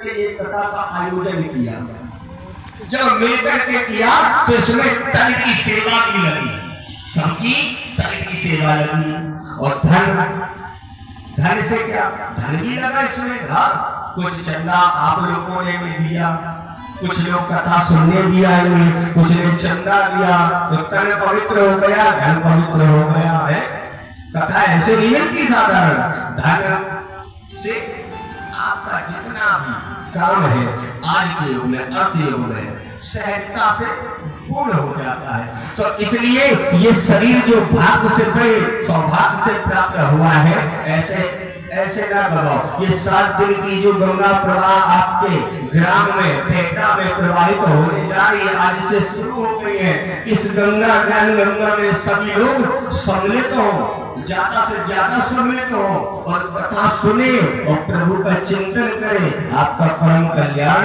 ये कथा का आयोजन किया। जब मिलकर के किया तो इसमें तन की सेवा भी लगी, सबकी तन की सेवा लगी। और धन से क्या, धन भी लगा इसमें। हाँ, कुछ चंदा आप लोगों ने भी दिया, कुछ लोग कथा सुनने भी आएंगे, कुछ ने चंदा दिया, तो तन पवित्र हो गया, धन पवित्र हो गया है। कथा ऐसे नहीं मिलती साधारण। धन से आपका जितना भी काम है आज के युग में, अर्थ युग में सहजता से पूर्ण हो जाता है। तो इसलिए ये शरीर जो भाग्य से सौभाग्य से प्राप्त हुआ है, ऐसे ना गवाओ। ये 7 दिन की जो गंगा प्रवाह आपके ग्राम में पेटा में प्रवाहित होने जा रही है, आज से शुरू हो गई है। इस गंगा ज्ञान गंगा में सभी लोग सम्मिलित हो, ज्यादा से ज्यादा सम्मिलित हो और कथा सुने और प्रभु का चिंतन करें, आपका परम कल्याण